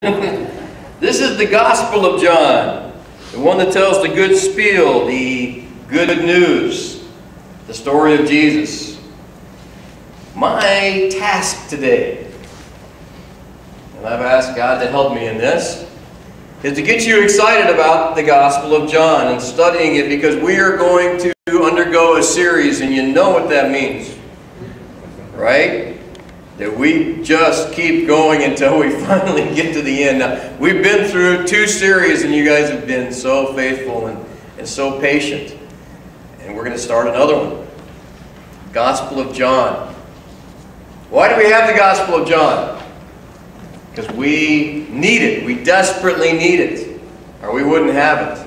This is the Gospel of John, the one that tells the good spiel, the good news, the story of Jesus. My task today, and I've asked God to help me in this, is to get you excited about the Gospel of John and studying it, because we are going to undergo a series, and you know what that means, right? That we just keep going until we finally get to the end. Now, we've been through 2 series, and you guys have been so faithful and so patient. And we're going to start another one. Gospel of John. Why do we have the Gospel of John? Because we need it. We desperately need it, or we wouldn't have it.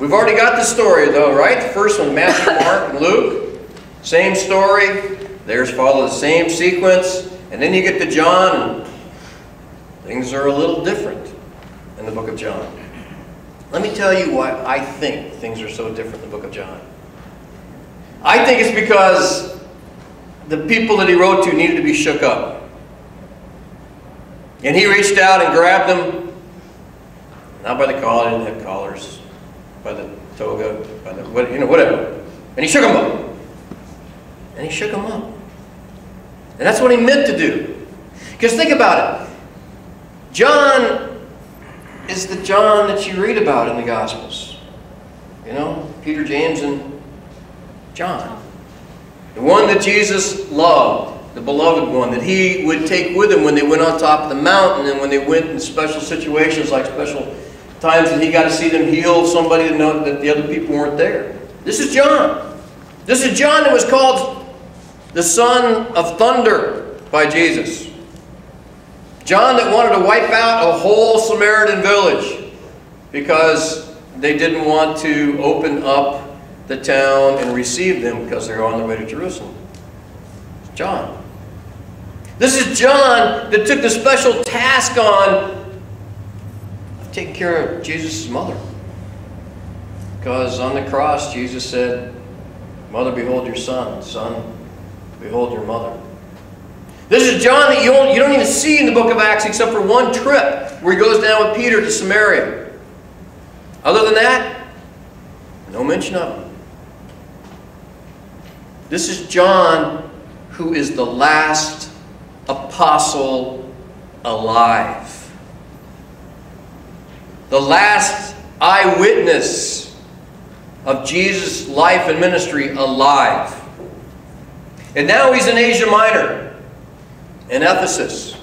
We've already got the story, though, right? The first one, Matthew, Mark, and Luke. Same story. Theirs follow the same sequence. And then you get to John, and things are a little different in the book of John. Let me tell you why I think things are so different in the book of John. I think it's because the people that he wrote to needed to be shook up. And he reached out and grabbed them, not by the collar, he didn't have collars, by the toga, by the, whatever. And he shook them up. And he shook them up. And that's what he meant to do. Because think about it. John is the John that you read about in the Gospels. You know, Peter, James, and John. The one that Jesus loved, the beloved one, that he would take with him when they went on top of the mountain, and when they went in special situations, like special times that he got to see them heal somebody to know that the other people weren't there. This is John. This is John that was called the son of thunder by Jesus. John that wanted to wipe out a whole Samaritan village because they didn't want to open up the town and receive them because they were on their way to Jerusalem. It's John. This is John that took the special task on of taking care of Jesus' mother. Because on the cross, Jesus said, "Mother, behold your son. Son, behold your mother." This is John that you don't even see in the book of Acts except for one trip where he goes down with Peter to Samaria. Other than that, no mention of him. This is John who is the last apostle alive. The last eyewitness of Jesus' life and ministry alive. And now he's in Asia Minor, in Ephesus,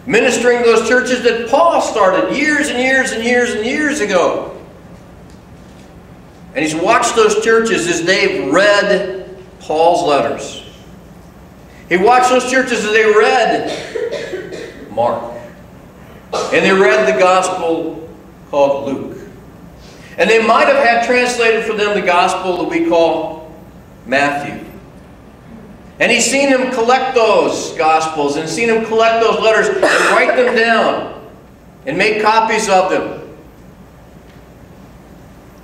ministering to those churches that Paul started years and years and years and years ago. And he's watched those churches as they've read Paul's letters. He watched those churches as they read Mark. And they read the gospel called Luke. And they might have had translated for them the gospel that we call Matthew. And he's seen them collect those Gospels and seen them collect those letters and write them down and make copies of them.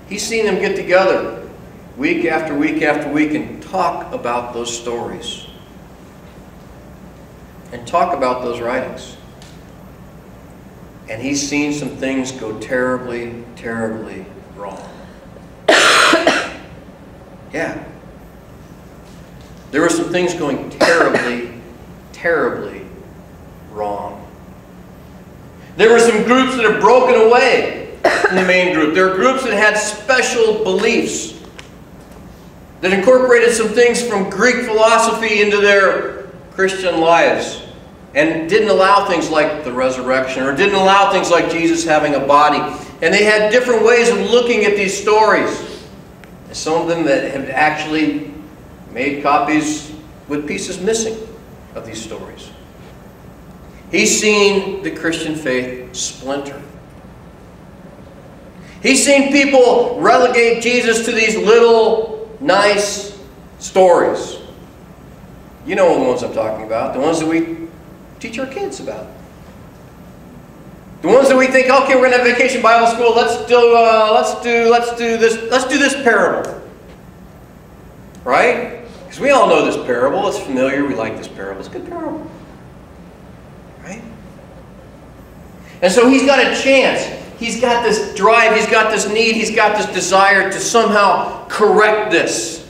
He's seen them get together week after week after week and talk about those stories and talk about those writings. And he's seen some things go terribly, terribly wrong. Yeah. There were some things going terribly, terribly wrong. There were some groups that have broken away from the main group. There are groups that had special beliefs that incorporated some things from Greek philosophy into their Christian lives and didn't allow things like the resurrection or didn't allow things like Jesus having a body. And they had different ways of looking at these stories. And some of them that have actually made copies with pieces missing of these stories. He's seen the Christian faith splinter. He's seen people relegate Jesus to these little, nice stories. You know the ones I'm talking about. The ones that we teach our kids about. The ones that we think, okay, we're going to have vacation Bible school. Let's do this parable. Right? Because we all know this parable. It's familiar. We like this parable. It's a good parable. Right? And so he's got a chance. He's got this drive. He's got this need. He's got this desire to somehow correct this.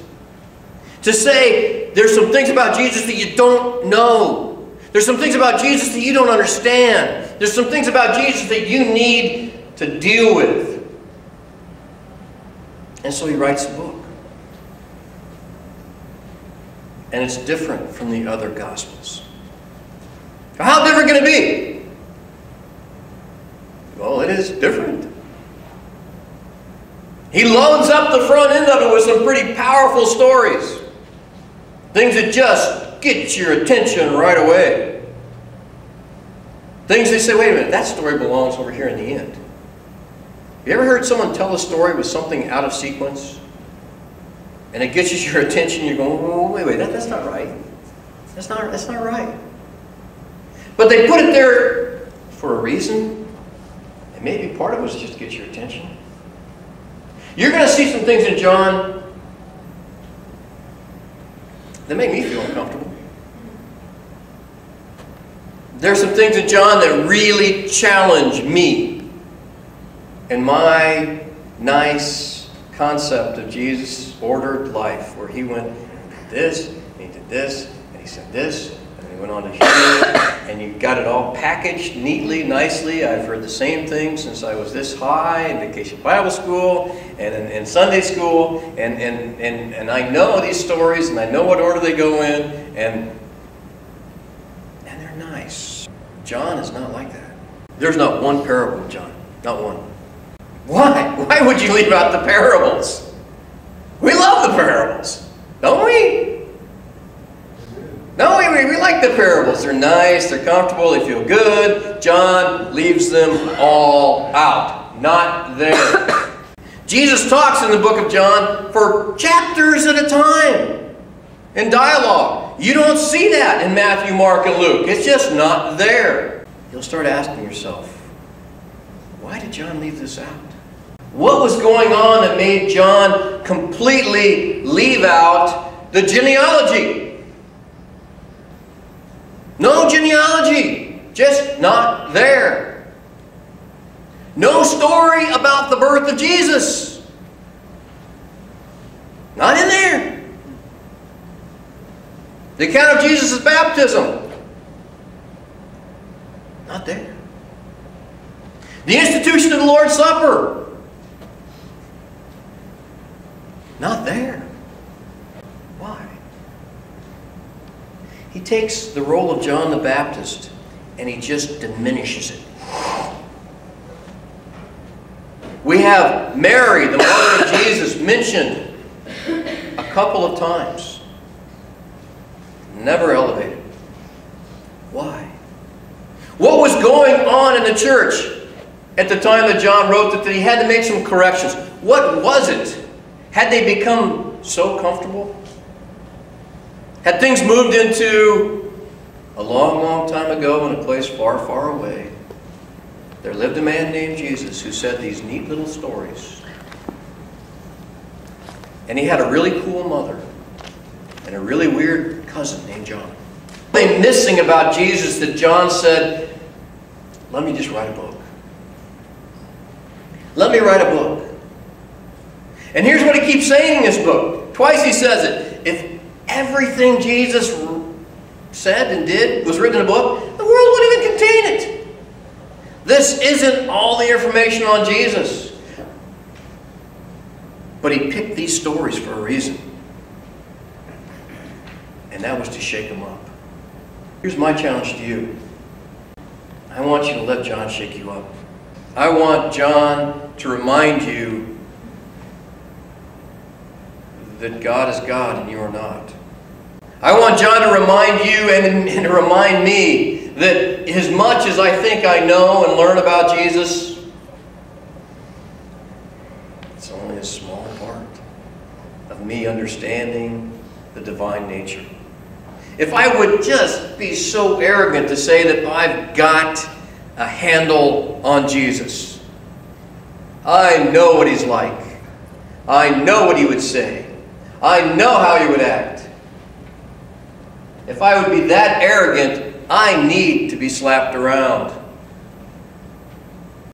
To say, there's some things about Jesus that you don't know. There's some things about Jesus that you don't understand. There's some things about Jesus that you need to deal with. And so he writes a book. And it's different from the other Gospels. How different can it be? Well, it is different. He loads up the front end of it with some pretty powerful stories. Things that just get your attention right away. Things they say, wait a minute, that story belongs over here in the end. You ever heard someone tell a story with something out of sequence? And it gets your attention, you're going, oh, wait, that's not right. That's not right. But they put it there for a reason. And maybe part of it was just to get your attention. You're going to see some things in John that make me feel uncomfortable. There's some things in John that really challenge me and my nice concept of Jesus' ordered life, where he went and did this, and he did this, and he said this, and then he went on to here, and you got it all packaged neatly, nicely. I've heard the same thing since I was this high in Vacation Bible School and in Sunday school, and I know these stories, and I know what order they go in, and they're nice. John is not like that. There's not one parable in John. Not one. Why? Why would you leave out the parables? We love the parables, don't we? No, we like the parables. They're nice, they're comfortable, they feel good. John leaves them all out. Not there. Jesus talks in the book of John for chapters at a time in dialogue. You don't see that in Matthew, Mark, and Luke. It's just not there. You'll start asking yourself, why did John leave this out? What was going on that made John completely leave out the genealogy? No genealogy. Just not there. No story about the birth of Jesus. Not in there. The account of Jesus' baptism. Not there. The institution of the Lord's Supper. Not there. Why? He takes the role of John the Baptist and he just diminishes it. We have Mary, the mother of Jesus, mentioned a couple of times. Never elevated. Why? What was going on in the church at the time that John wrote that he had to make some corrections? What was it? Had they become so comfortable? Had things moved into a long, long time ago in a place far, far away? There lived a man named Jesus who said these neat little stories. And he had a really cool mother and a really weird cousin named John. Something missing about Jesus that John said, let me just write a book. Let me write a book. And here's what he keeps saying in this book. Twice he says it. If everything Jesus said and did was written in a book, the world wouldn't even contain it. This isn't all the information on Jesus. But he picked these stories for a reason. And that was to shake them up. Here's my challenge to you. I want you to let John shake you up. I want John to remind you that God is God and you are not. I want John to remind you and to remind me that as much as I think I know and learn about Jesus, it's only a small part of me understanding the divine nature. If I would just be so arrogant to say that I've got a handle on Jesus, I know what he's like. I know what he would say. I know how he would act. If I would be that arrogant, I need to be slapped around.